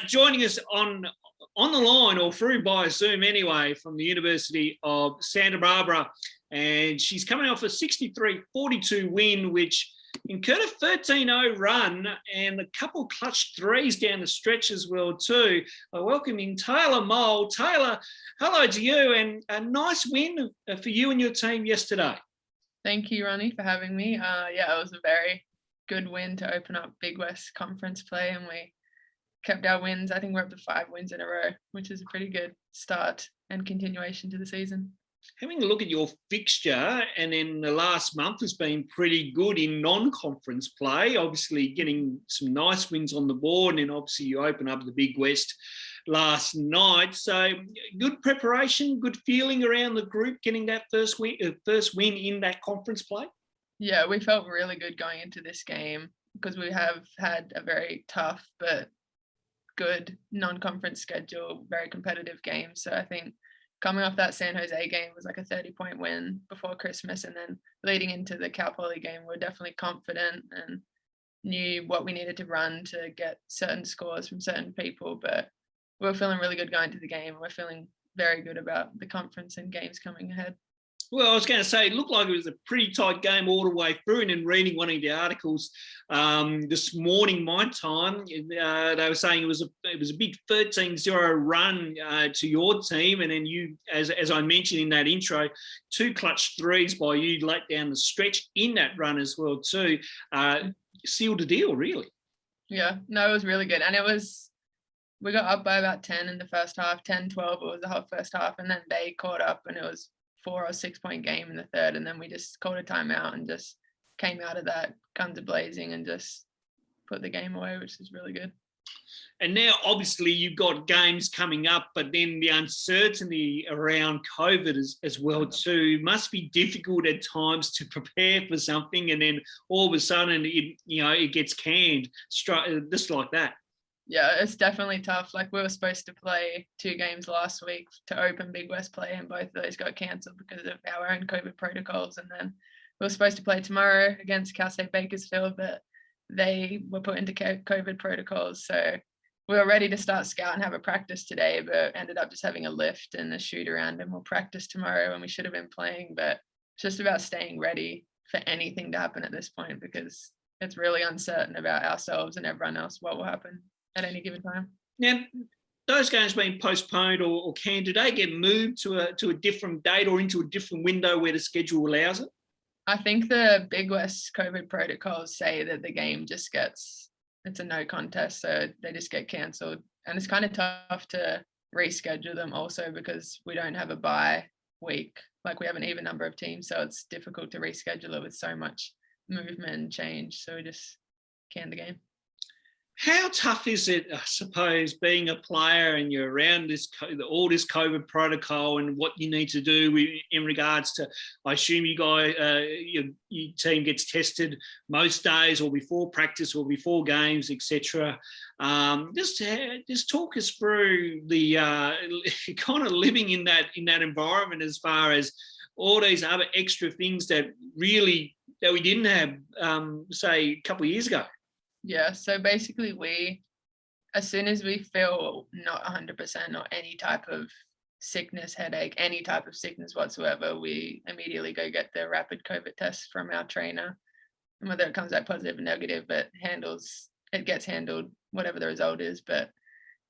joining us on the line or through by Zoom anyway from the University of Santa Barbara, and she's coming off a 63-42 win, which incurred a 13-0 run and a couple clutch threes down the stretch as well too. Welcoming Taylor Mole. Taylor, hello to you, and a nice win for you and your team yesterday. Thank you, Ronnie, for having me. Yeah, it was a very good win to open up Big West Conference play, and we kept our wins. I think we're up to 5 wins in a row, which is a pretty good start and continuation to the season. Having a look at your fixture, and then the last month has been pretty good in non-conference play, obviously getting some nice wins on the board, and then obviously you open up the Big West last night. So good preparation, good feeling around the group, getting that first win in that conference play. Yeah, we felt really good going into this game because we have had a very tough but good non-conference schedule, very competitive game. So I think coming off that San Jose game was like a 30-point win before Christmas, and then leading into the Cal Poly game, we're definitely confident and knew what we needed to run to get certain scores from certain people. But we're feeling really good going to the game. We're feeling very good about the conference and games coming ahead. Well, I was going to say, it looked like it was a pretty tight game all the way through. And then reading one of the articles this morning, my time, they were saying it was a big 13-0 run to your team. And then you, as I mentioned in that intro, 2 clutch threes by you late down the stretch in that run as well too. Sealed the deal, really. Yeah, no, it was really good. And we got up by about 10 in the first half, 10-12, it was the whole first half. And then they caught up, and it was 4 or 6 point game in the third, and then we just called a timeout and just came out of that guns a-blazing and just put the game away, which is really good. And now obviously you've got games coming up, but then the uncertainty around COVID as well too must be difficult at times to prepare for something, and then all of a sudden it gets canned just like that. Yeah, it's definitely tough. Like, we were supposed to play 2 games last week to open Big West play, and both of those got cancelled because of our own COVID protocols. And then we were supposed to play tomorrow against Cal State Bakersfield, but they were put into COVID protocols. So we were ready to start scout and have a practice today, but ended up just having a lift and a shoot around, and we'll practice tomorrow when we should have been playing. But it's just about staying ready for anything to happen at this point, because it's really uncertain about ourselves and everyone else what will happen at any given time. Now, those games being postponed or canned, do they get moved to a different date or into a different window where the schedule allows it? I think the Big West COVID protocols say that the game just it's a no contest, so they just get cancelled. And it's kind of tough to reschedule them also because we don't have a bye week. Like, we have an even number of teams, so it's difficult to reschedule it with so much movement and change. So we just can the game. How tough is it, I suppose, being a player and you're around all this COVID protocol and what you need to do in regards to, I assume you guys, your team gets tested most days or before practice or before games, etc. Just talk us through the kind of living in that environment as far as all these other extra things that we didn't have, say, a couple of years ago. Yeah, so basically as soon as we feel not 100% or any type of sickness, headache, any type of sickness whatsoever, we immediately go get the rapid COVID test from our trainer. And whether it comes out positive or negative, it gets handled, whatever the result is. But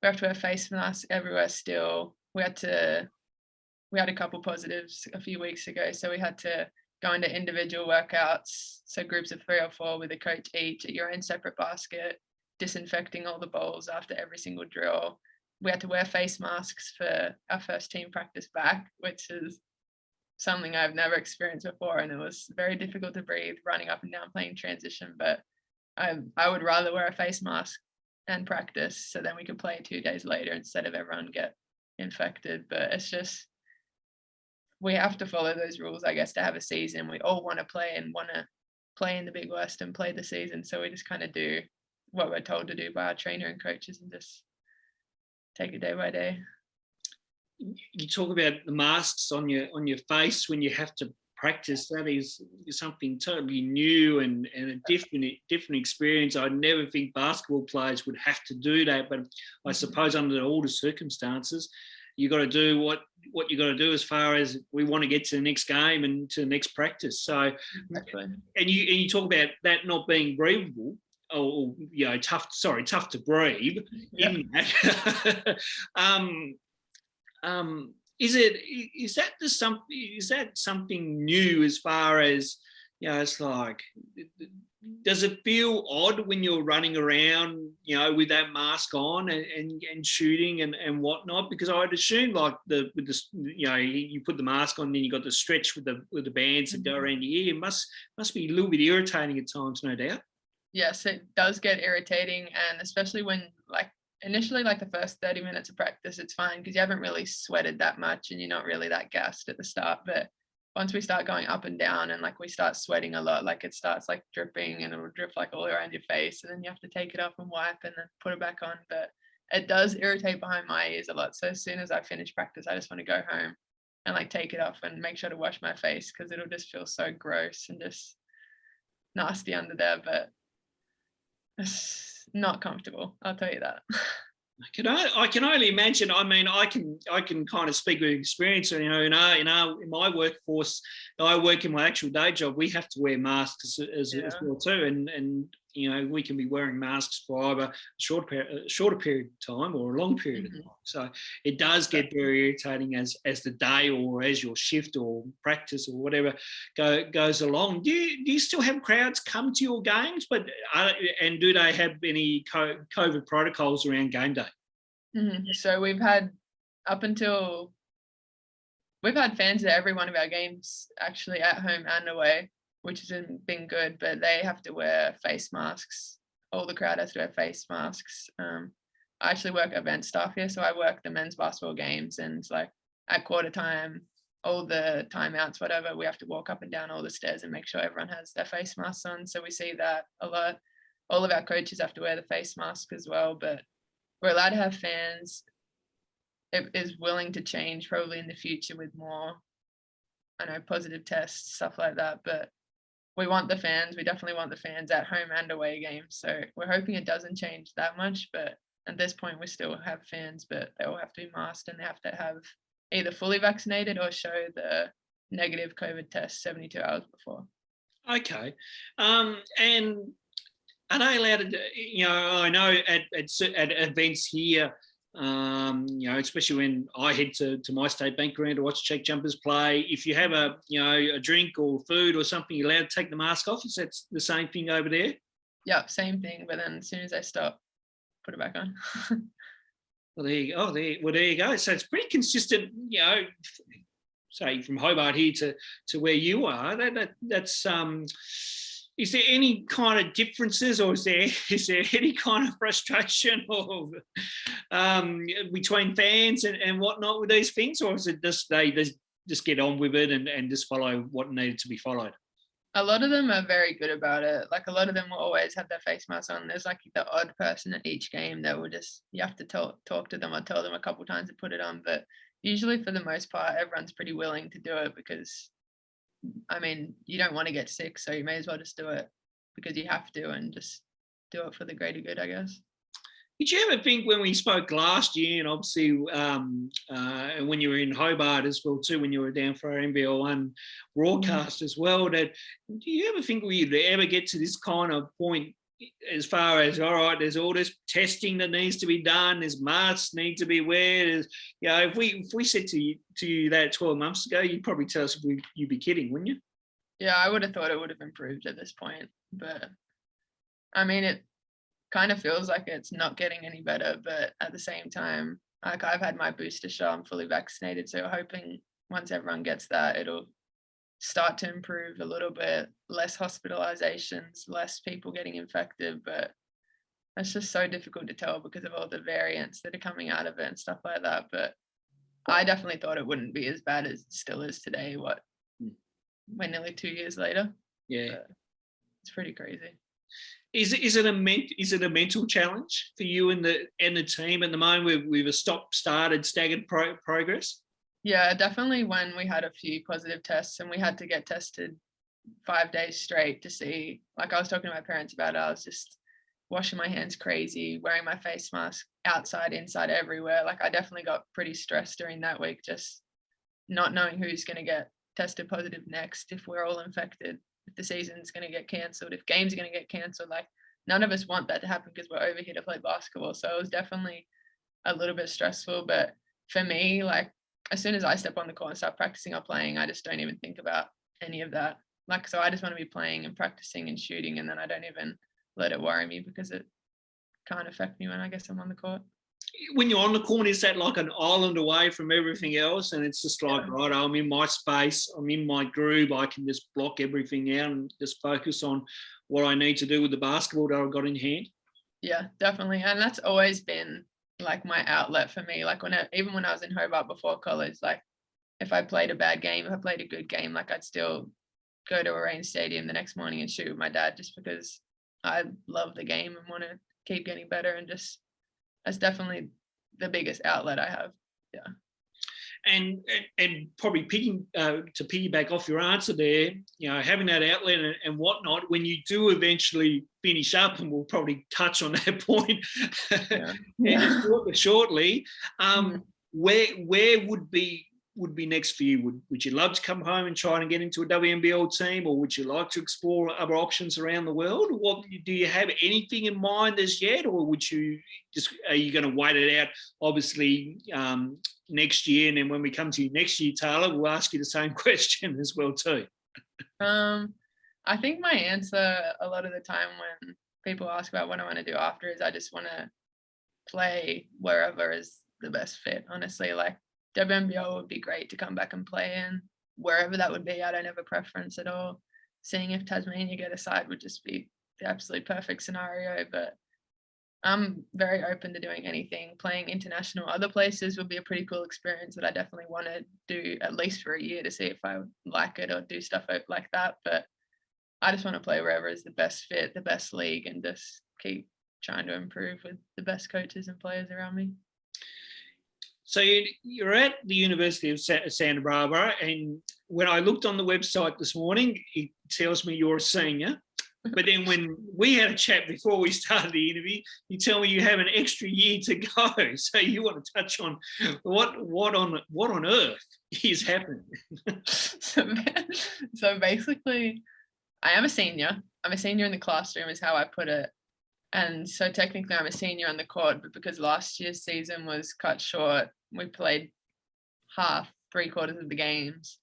we have to wear face masks everywhere still. We had a couple positives a few weeks ago, so we had to go into individual workouts, so groups of 3 or 4 with a coach each at your own separate basket, disinfecting all the bowls after every single drill. We had to wear face masks for our first team practice back, which is something I've never experienced before, and it was very difficult to breathe running up and down playing transition. But I would rather wear a face mask and practice, so then we could play 2 days later instead of everyone get infected. But it's just, we have to follow those rules, I guess, to have a season. We all want to play and want to play in the Big West and play the season. So we just kind of do what we're told to do by our trainer and coaches and just take it day by day. You talk about the masks on your face when you have to practice. That is something totally new and a different experience. I never think basketball players would have to do that, but I suppose under all the circumstances, you got to do what you got to do as far as we want to get to the next game and to the next practice. So, Exactly. and you talk about that not being breathable, or tough to breathe. Yep. In that. Is that something new as far as, it's like, does it feel odd when you're running around, with that mask on and shooting and whatnot? Because I'd assume like you put the mask on, then you got the stretch with the bands that go around your ear. It must be a little bit irritating at times, no doubt. Yes, it does get irritating, and especially when initially the first 30 minutes of practice, it's fine because you haven't really sweated that much and you're not really that gassed at the start. But once we start going up and down and we start sweating a lot, it starts dripping, and it'll drip all around your face, and then you have to take it off and wipe and then put it back on. But it does irritate behind my ears a lot. So as soon as I finish practice, I just want to go home and take it off and make sure to wash my face, because it'll just feel so gross and just nasty under there. But it's not comfortable, I'll tell you that. I can only imagine. I mean, I can kind of speak with experience. In my workforce, I work in my actual day job. We have to wear masks as well too, and we can be wearing masks for either a shorter period of time or a long period of time. So it does get very irritating as the day or as your shift or practice or whatever goes along. Do you still have crowds come to your games? And do they have any COVID protocols around game day? So we've had fans at every one of our games, actually, at home and away, which has been good, but they have to wear face masks. All the crowd has to wear face masks. I actually work event staff here, so I work the men's basketball games, and at quarter time, all the timeouts, whatever, we have to walk up and down all the stairs and make sure everyone has their face masks on. So we see that a lot. All of our coaches have to wear the face mask as well, but we're allowed to have fans. It is willing to change probably in the future with more, positive tests, stuff like that. But we want the fans. We definitely want the fans at home and away games. So we're hoping it doesn't change that much. But at this point, we still have fans, but they all have to be masked, and they have to have either fully vaccinated or show the negative COVID test 72 hours before. Okay. And are they allowed to, I know at events here, especially when I head to my state bank ground to watch Czech jumpers play, if you have a drink or food or something, you're allowed to take the mask off. Is that the same thing over there? Yeah, same thing. But then as soon as I stop, put it back on. Well, there you go. So it's pretty consistent, say from Hobart here to where you are. That's is there any kind of differences, or is there any kind of frustration or between fans and whatnot with these things, or is it just they just get on with it and just follow what needed to be followed? A lot of them are very good about it. A lot of them will always have their face mask on. There's the odd person at each game that will you have to talk to them or tell them a couple times to put it on. But usually, for the most part, everyone's pretty willing to do it because, you don't want to get sick, so you may as well just do it because you have to, and just do it for the greater good, I guess. Did you ever think, when we spoke last year, and obviously and when you were in Hobart as well too, when you were down for our NBL1 broadcast as well, that do you ever think we'd ever get to this kind of point as far as, all right, there's all this testing that needs to be done, there's masks need to be wear. If we said to you that 12 months ago, you'd probably tell us you'd be kidding, wouldn't you? Yeah, I would have thought it would have improved at this point, but it kind of feels like it's not getting any better. But at the same time, I've had my booster shot, I'm fully vaccinated, so hoping once everyone gets that, it'll start to improve a little bit, less hospitalizations, less people getting infected. But it's just so difficult to tell because of all the variants that are coming out of it and stuff like that. But I definitely thought it wouldn't be as bad as it still is today. We're nearly 2 years later. Yeah, it's pretty crazy. Is it a mental challenge for you and the team at the moment with a started staggered progress? Yeah, definitely when we had a few positive tests and we had to get tested 5 days straight to see, like I was talking to my parents about it, I was just washing my hands crazy, wearing my face mask outside, inside, everywhere. Like I definitely got pretty stressed during that week, just not knowing who's going to get tested positive next, if we're all infected, if the season's going to get cancelled, if games are going to get cancelled. Like none of us want that to happen because we're over here to play basketball. So it was definitely a little bit stressful. But for me, like as soon as I step on the court and start practicing or playing, I just don't even think about any of that. Like, so I just want to be playing and practicing and shooting, and then I don't even let it worry me because it can't affect me when I guess I'm on the court. When you're on the court, is that like an island away from everything else? And it's just like, Yeah. right, I'm in my space, I'm in my groove, I can just block everything out and just focus on what I need to do with the basketball that I've got in hand? Yeah, definitely. And that's always been like my outlet for me. Like even when I was in Hobart before college, like if I played a bad game, if I played a good game, like I'd still go to a range stadium the next morning and shoot with my dad just because I love the game and want to keep getting better. And just that's definitely the biggest outlet I have. Yeah. And probably to piggyback off your answer there, having that outlet and whatnot, when you do eventually finish up, and we'll probably touch on that point Yeah. shortly, Mhm. where would be next for you? Would you love to come home and try and get into a WNBL team, or would you like to explore other options around the world? What do you have anything in mind as yet, or are you going to wait it out? Obviously, next year, and then when we come to you next year, Taylor, we'll ask you the same question as well too. I think my answer a lot of the time when people ask about what I want to do after is I just want to play wherever is the best fit. Honestly, like WNBL would be great to come back and play in wherever that would be. I don't have a preference at all. Seeing if Tasmania get a side would just be the absolute perfect scenario. But I'm very open to doing anything. Playing international other places would be a pretty cool experience that I definitely want to do at least for a year to see if I like it or do stuff like that. But I just want to play wherever is the best fit, the best league, and just keep trying to improve with the best coaches and players around me. So you're at the University of Santa Barbara, and when I looked on the website this morning, it tells me you're a senior. But then when we had a chat before we started the interview, you tell me you have an extra year to go. So you want to touch on what on earth is happening? So basically, I am a senior. I'm a senior in the classroom is how I put it. And so technically I'm a senior on the court, but because last year's season was cut short, we played three-quarters of the games.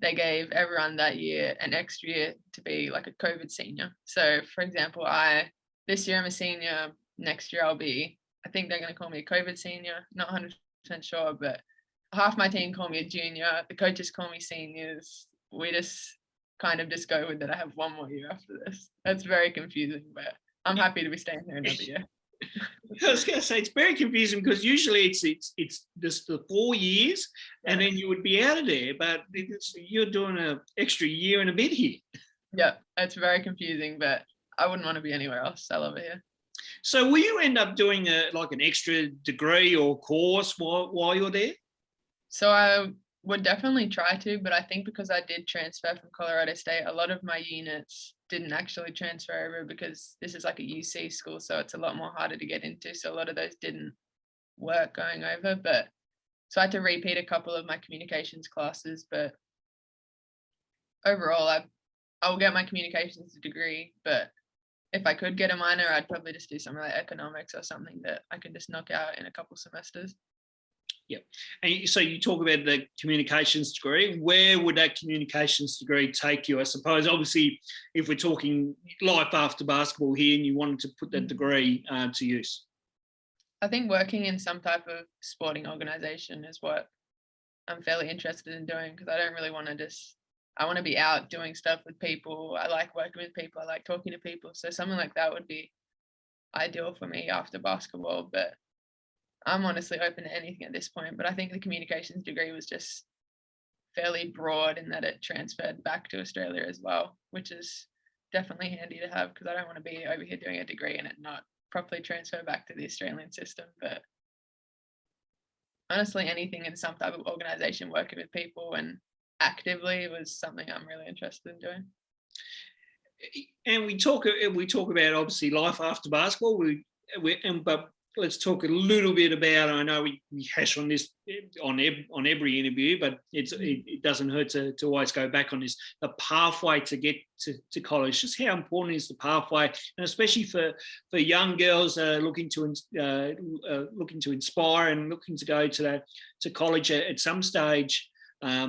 They gave everyone that year an extra year to be like a COVID senior. So for example, this year I'm a senior, next year I think they're going to call me a COVID senior, not 100% sure, but half my team call me a junior, the coaches call me seniors. We just kind of just go with it. I have one more year after this. That's very confusing, but I'm happy to be staying here another year. I was going to say it's very confusing because usually it's just the 4 years, and then you would be out of there. But you're doing an extra year and a bit here. Yeah, it's very confusing, but I wouldn't want to be anywhere else. I love it here. So will you end up doing an extra degree or course while you're there? So I would definitely try to, but I think because I did transfer from Colorado State, a lot of my units didn't actually transfer over because this is like a UC school, so it's a lot more harder to get into. So a lot of those didn't work going over, but so I had to repeat a couple of my communications classes, but overall I will get my communications degree, but if I could get a minor, I'd probably just do something like economics or something that I can just knock out in a couple semesters. Yeah. And so you talk about the communications degree. Where would that communications degree take you? I suppose, obviously, if we're talking life after basketball here and you wanted to put that degree to use. I think working in some type of sporting organisation is what I'm fairly interested in doing because I don't really want to I want to be out doing stuff with people. I like working with people. I like talking to people. So something like that would be ideal for me after basketball. But I'm honestly open to anything at this point. But I think the communications degree was just fairly broad in that it transferred back to Australia as well, which is definitely handy to have because I don't want to be over here doing a degree and it not properly transfer back to the Australian system. But honestly, anything in some type of organization, working with people and actively was something I'm really interested in doing. And we talk about obviously life after basketball. But let's talk a little bit about. I know we hash on this on every interview, but it doesn't hurt to always go back on this. The pathway to get to college. Just how important is the pathway, and especially for young girls looking to inspire and looking to go to college at some stage.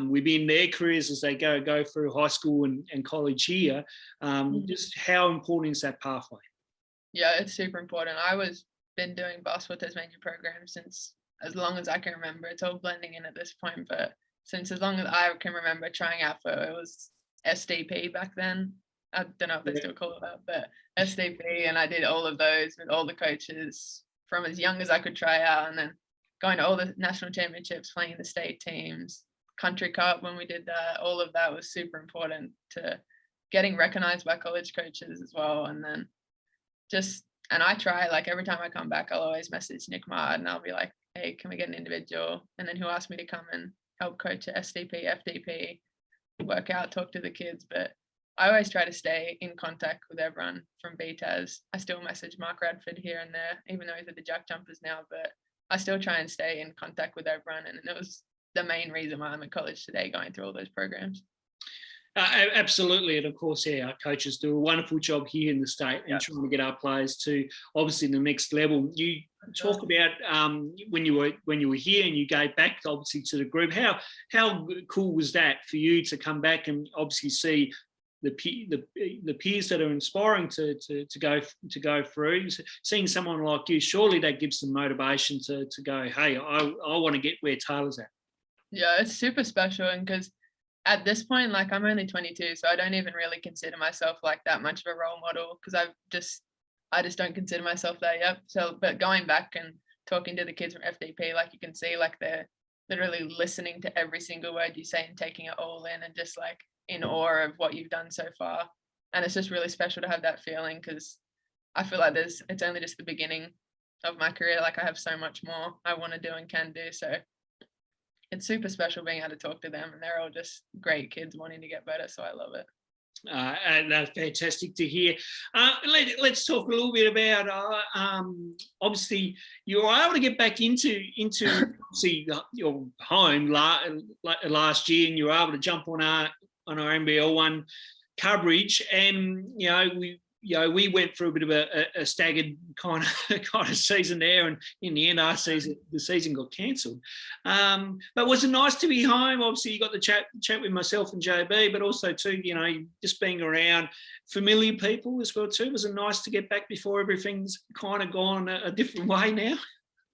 Within their careers as they go through high school and college here, just how important is that pathway? Yeah, it's super important. I was been doing Basketball Tasmania programs since as long as I can remember. It's all blending in at this point, but since as long as I can remember trying out for, it was SDP back then. I don't know if they still call it that, but SDP, and I did all of those with all the coaches from as young as I could try out, and then going to all the national championships, playing the state teams, country cup when we did that. All of that was super important to getting recognized by college coaches as well. And then and I try, like, every time I come back, I'll always message Nick Mard and I'll be like, hey, can we get an individual? And then he'll ask me to come and help coach at SDP, FDP, work out, talk to the kids. But I always try to stay in contact with everyone from BTAS. I still message Mark Radford here and there, even though he's at the Jack Jumpers now, but I still try and stay in contact with everyone. And it was the main reason why I'm at college today, going through all those programs. Absolutely, and of course, our coaches do a wonderful job here in the state and trying to get our players to obviously the next level. You talk about when you were here and you gave back obviously to the group. How cool was that for you to come back and obviously see the peers that are inspiring to go through? Seeing someone like you, surely that gives them motivation to go, hey, I want to get where Taylor's at. Yeah, it's super special, and because at this point, like, I'm only 22, so I don't even really consider myself like that much of a role model, because I just don't consider myself that yet. So, but going back and talking to the kids from FDP, like, you can see, like, they're literally listening to every single word you say and taking it all in and just, like, in awe of what you've done so far. And it's just really special to have that feeling, because I feel like it's only just the beginning of my career. Like, I have so much more I want to do and can do. So it's super special being able to talk to them, and they're all just great kids wanting to get better. So I love it. And that's fantastic to hear. Let's talk a little bit about obviously you were able to get back into obviously your home last year, and you were able to jump on our NBL One coverage, and we went through a bit of a staggered kind of season there, and in the end, the season got cancelled. But was it nice to be home? Obviously, you got the chat with myself and JB, but also too, just being around familiar people as well too. Was it nice to get back before everything's kind of gone a different way now?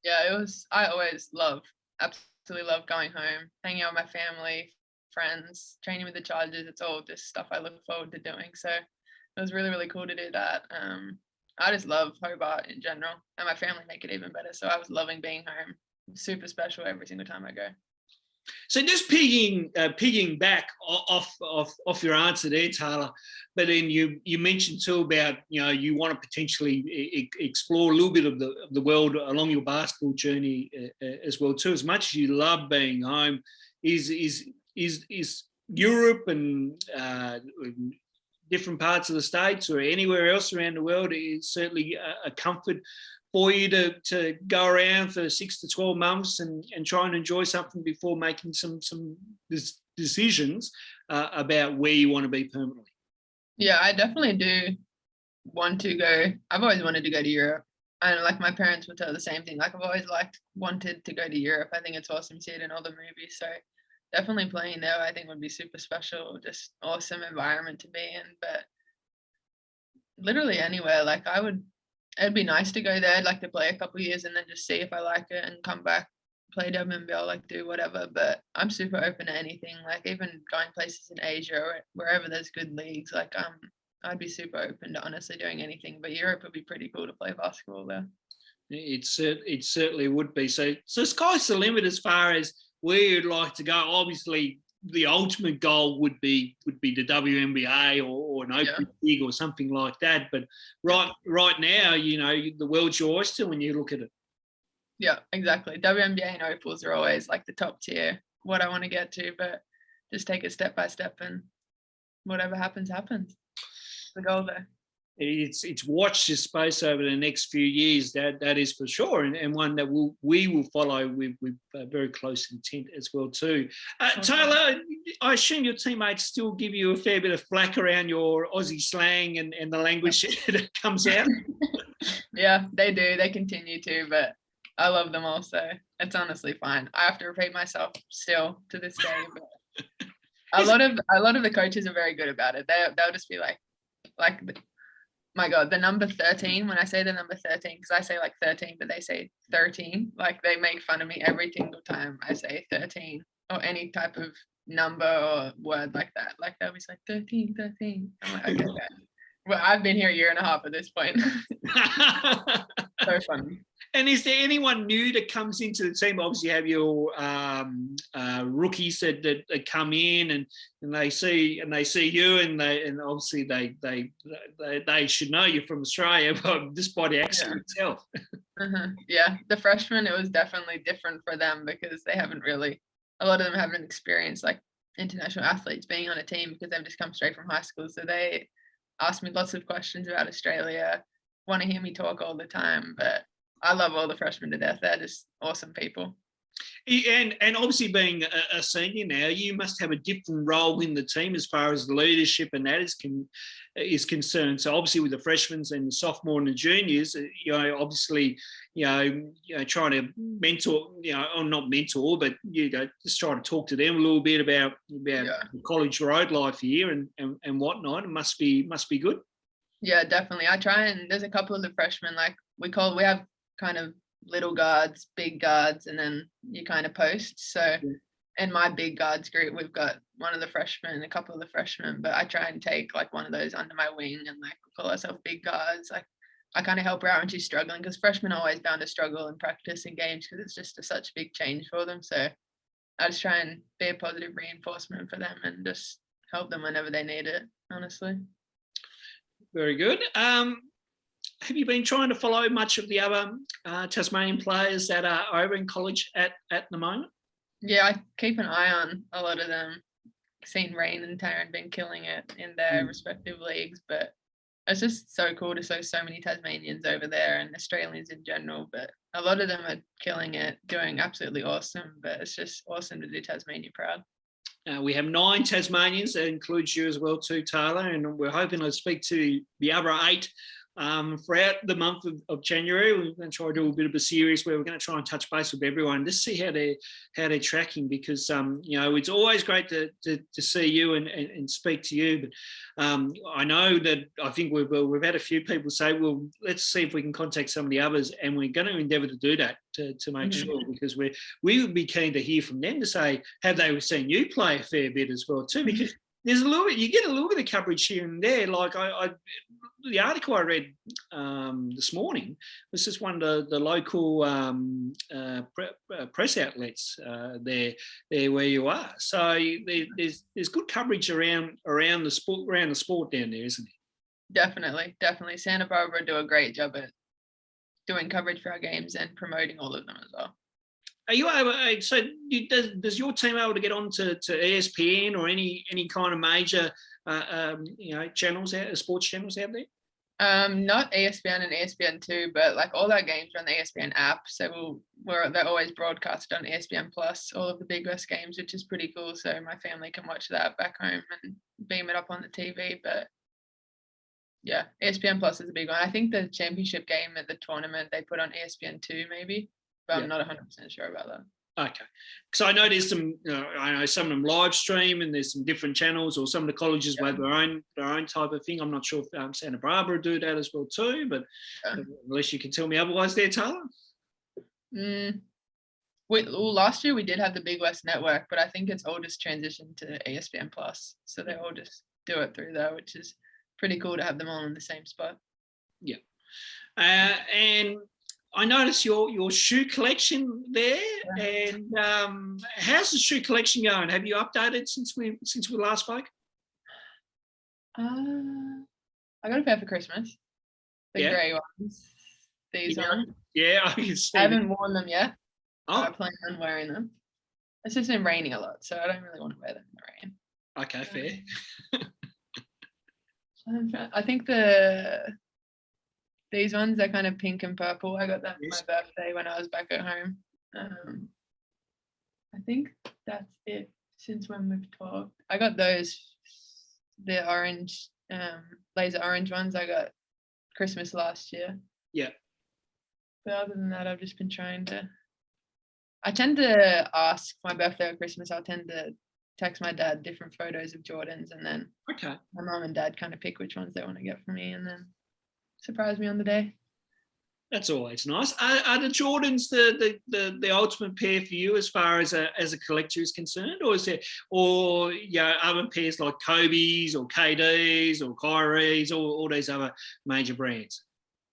Yeah, it was. I always absolutely love going home, hanging out with my family, friends, training with the Chargers. It's all just stuff I look forward to doing. So it was really, really cool to do that. I just love Hobart in general, and my family make it even better. So I was loving being home. Super special every single time I go. So just pigging back off your answer there, Taylor, but then you mentioned too about you want to potentially explore a little bit of the world along your basketball journey as well too. As much as you love being home, is Europe and different parts of the States or anywhere else around the world is certainly a comfort for you to go around for 6 to 12 months and try and enjoy something before making some decisions about where you want to be permanently? Yeah, I definitely do want to go. I've always wanted to go to Europe. And like my parents would tell the same thing. Like I've always wanted to go to Europe. I think it's awesome to see it in all the movies. So definitely playing there, I think would be super special. Just awesome environment to be in. But literally anywhere, like it'd be nice to go there. I'd like to play a couple of years and then just see if I like it and come back, play WNBL, like do whatever. But I'm super open to anything, like even going places in Asia or wherever there's good leagues. Like I'd be super open to honestly doing anything. But Europe would be pretty cool to play basketball there. It certainly would be. So sky's the limit as far as where you'd like to go. Obviously, the ultimate goal would be the WNBA or an open league or something like that. But right now, the world's your oyster when you look at it. Yeah, exactly. WNBA and Opals are always like the top tier, what I want to get to, but just take it step by step and whatever happens, happens. The goal there. It's watch this space over the next few years. That is for sure, and one that we will follow with very close intent as well too. Taylor, I assume your teammates still give you a fair bit of flack around your Aussie slang and the language that comes out. Yeah, they do. They continue to, but I love them all, so it's honestly fine. I have to repeat myself still to this day, but a lot of the coaches are very good about it. They'll just be like. My God, the number 13, when I say the number 13, because I say like 13, but they say 13, like they make fun of me every single time I say 13 or any type of number or word like that. Like they'll be like 13, 13. I'm like, okay. Well, I've been here a year and a half at this point. So funny. And is there anyone new that comes into the team? Obviously, you have your rookies that come in and they see you, and obviously they should know you're from Australia, but just by the accent itself. Yeah, the freshmen, it was definitely different for them because they haven't really. A lot of them haven't experienced like international athletes being on a team because they've just come straight from high school. So they asked me lots of questions about Australia, want to hear me talk all the time, but I love all the freshmen to death. They're just awesome people. And obviously being a senior now, you must have a different role in the team as far as leadership and that is concerned. So obviously with the freshmen and the sophomore and the juniors, obviously, trying to mentor, or not mentor, but just try to talk to them a little bit about the college road life here and whatnot. It must be good. Yeah, definitely. I try, and there's a couple of the freshmen, like we have kind of little guards, big guards, and then you kind of post. So in my big guards group, we've got one of the freshmen, a couple of the freshmen, but I try and take like one of those under my wing and like call ourselves big guards. Like I kind of help her out when she's struggling, because freshmen are always bound to struggle in practice and games because it's just such a big change for them. So I just try and be a positive reinforcement for them and just help them whenever they need it, honestly. Very good. Have you been trying to follow much of the other Tasmanian players that are over in college at the moment? Yeah, I keep an eye on a lot of them. Seen Rain and Taryn been killing it in their respective leagues, but it's just so cool to see so many Tasmanians over there and Australians in general. But a lot of them are killing it, doing absolutely awesome. But it's just awesome to do Tasmania proud. We have 9 Tasmanians. That includes you as well too, Taylor, and we're hoping to speak to the other 8 throughout the month of January. We're going to try to do a bit of a series where we're going to try and touch base with everyone, just see how they're tracking, because it's always great to see you and speak to you. But I know that I think we've had a few people say, well, let's see if we can contact some of the others, and we're going to endeavour to do that to make sure, because we would be keen to hear from them to say, have they seen you play a fair bit as well too, because there's a little bit, you get a little bit of coverage here and there. Like the article I read this morning was just one of the local press outlets there where you are. So there's good coverage around the sport down there, isn't there? Definitely. Santa Barbara do a great job at doing coverage for our games and promoting all of them as well. Are you able? So does your team able to get on to ESPN or any kind of major channels sports channels out there? Not ESPN and ESPN2, but like all our games are on the ESPN app. So they're always broadcast on ESPN Plus, all of the Big West games, which is pretty cool. So my family can watch that back home and beam it up on the TV. But yeah, ESPN Plus is a big one. I think the championship game at the tournament they put on ESPN2 maybe, but I'm not 100% sure about that. Okay, because I know there's some, I know some of them live stream, and there's some different channels, or some of the colleges have their own type of thing. I'm not sure if Santa Barbara do that as well too, but unless you can tell me otherwise, there, Taylor. Last year we did have the Big West Network, but I think it's all just transitioned to ESPN Plus, so they all just do it through there, which is pretty cool to have them all in the same spot. Yeah, and I noticed your shoe collection there, and how's the shoe collection going? Have you updated since we last spoke? I got a pair for Christmas, the grey ones. These Yeah, ones. yeah, I can see I that. haven't worn them yet. I Oh, plan on wearing them. It's just been raining a lot, so I don't really want to wear them in the rain. okay, fair. I think these ones are kind of pink and purple. I got them for my Yes. birthday when I was back at home. I think that's it since when we've talked. I got those, the orange, laser orange ones. I got Christmas last year. Yeah. But other than that, I've just been trying to. I tend to ask for my birthday or Christmas. I'll tend to text my dad different photos of Jordans, and then Okay. my mum and dad kind of pick which ones they want to get for me, and then surprise me on the day. That's always nice. Are the Jordans the ultimate pair for you as far as a collector is concerned, or is there, or other pairs like Kobe's or KD's or Kyrie's or all these other major brands?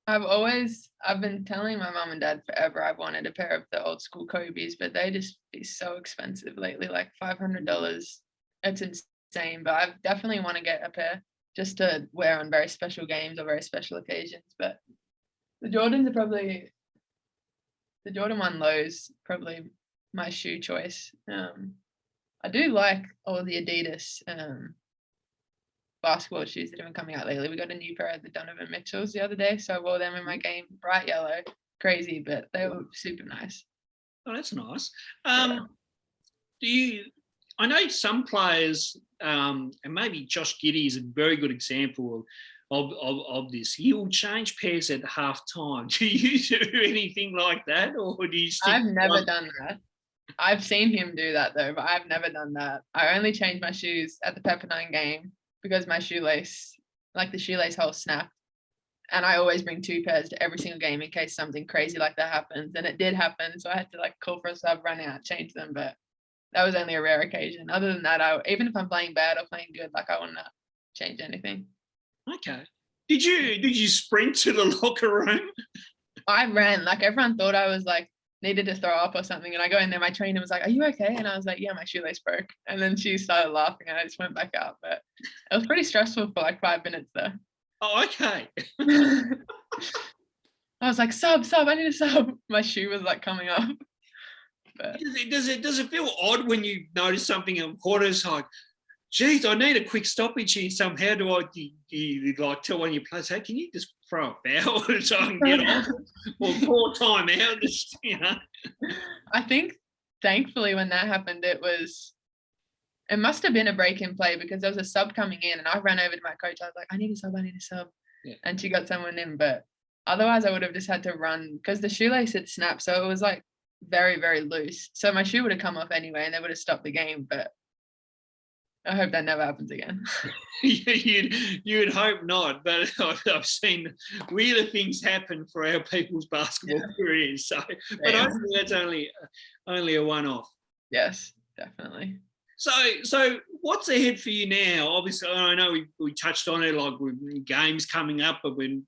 I've been telling my mum and dad forever I've wanted a pair of the old school Kobe's, but they just be so expensive lately, like $500. It's insane, but I definitely want to get a pair just to wear on very special games or very special occasions. But the Jordans are probably, the Jordan 1 lows probably my shoe choice. I do like all the Adidas basketball shoes that have been coming out lately. We got a new pair of the Donovan Mitchells the other day, so I wore them in my game, bright yellow, crazy, but they were super nice. Oh, that's nice. Yeah. I know some players, and maybe Josh Giddey is a very good example of this. He'll change pairs at half time. Do you do anything like that, or do you stick? I've never done that. I've seen him do that though, but I've never done that. I only changed my shoes at the Pepperdine game because my shoelace, like the shoelace hole snapped. And I always bring 2 pairs to every single game in case something crazy like that happens. And it did happen. So I had to like call for a sub, run out, change them. But that was only a rare occasion. Other than that, even if I'm playing bad or playing good, like I wouldn't change anything. Okay. Did you sprint to the locker room? I ran, like everyone thought I was like needed to throw up or something. And I go in there, my trainer was like, "Are you okay?" And I was like, "Yeah, my shoelace broke." And then she started laughing and I just went back out. But it was pretty stressful for like 5 minutes there. Oh, okay. I was like, sub, I need a sub. My shoe was like coming off. But Does it feel odd when you notice something important? It's like, geez, I need a quick stoppage here somehow. Do you like tell one of your players, "Hey, can you just throw a foul so I can get off?" Or call time out? Just, I think thankfully when that happened, it must have been a break in play because there was a sub coming in and I ran over to my coach. I was like, I need a sub. Yeah. And she got someone in, but otherwise I would have just had to run because the shoelace had snapped. So it was like very, very loose. So my shoe would have come off anyway and they would have stopped the game, but I hope that never happens again. You'd hope not, but I've seen weirder things happen for our people's basketball careers. So, but I think that's only a one-off. Yes, definitely. So what's ahead for you now? Obviously, I know we touched on it, like with games coming up, but we're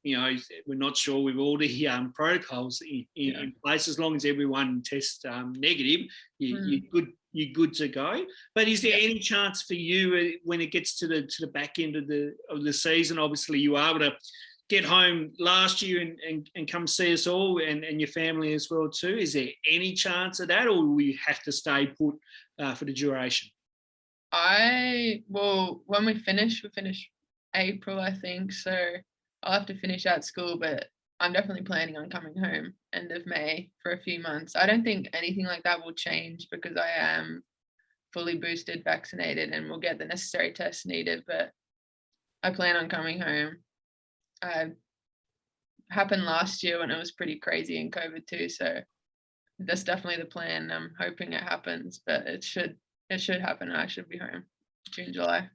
not sure with all the protocols in place. As long as everyone tests negative, you're good to go. But is there any chance for you when it gets to the back end of the season? Obviously, you were able to get home last year and come see us all and your family as well too. Is there any chance of that, or will you have to stay put for the duration? When we finish April, I think. So I'll have to finish out school, but I'm definitely planning on coming home end of May for a few months. I don't think anything like that will change because I am fully boosted, vaccinated, and will get the necessary tests needed, but I plan on coming home. Happened last year when it was pretty crazy in COVID too, so that's definitely the plan. I'm hoping it happens, but it should happen and I should be home June, July.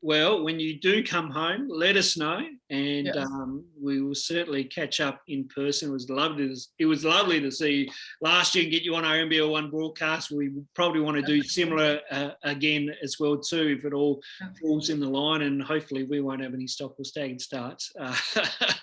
Well, when you do come home, let us know, and Yes. we will certainly catch up in person. It was lovely to see you last year and get you on our NBL One broadcast. We probably want to do similar again as well too, if it all falls in the line, and hopefully we won't have any stop or staggered starts.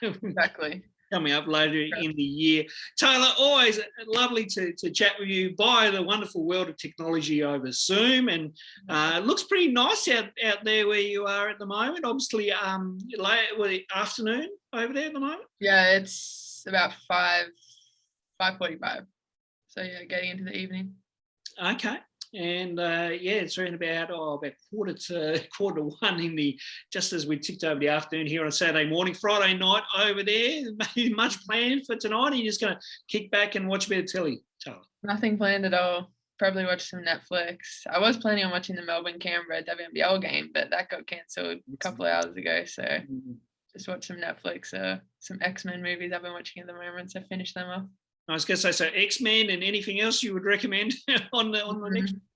Exactly. Coming up later in the year. Taylor, always lovely to chat with you by the wonderful world of technology over Zoom, and it looks pretty nice out there where you are at the moment. Obviously, late afternoon over there at the moment. Yeah, it's about 5:45. So yeah, getting into the evening. Okay. And it's around about quarter to one just as we ticked over the afternoon here on Saturday morning. Friday night over there. Much planned for tonight? Or are you just going to kick back and watch a bit of telly, Charlie? Nothing planned at all. Probably watch some Netflix. I was planning on watching the Melbourne-Canberra WNBL game, but that got cancelled a couple of hours ago. So just watch some Netflix, some X-Men movies I've been watching at the moment. So finish them off. I was going to say, so X-Men and anything else you would recommend on the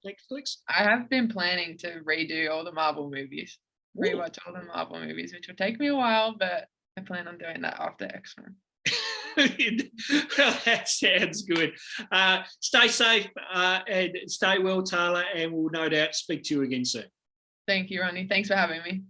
Netflix? I have been planning to redo all the Marvel movies, rewatch all the Marvel movies, which will take me a while, but I plan on doing that after X-Men. Well, that sounds good. Stay safe and stay well, Taylor, and we'll no doubt speak to you again soon. Thank you, Ronnie. Thanks for having me.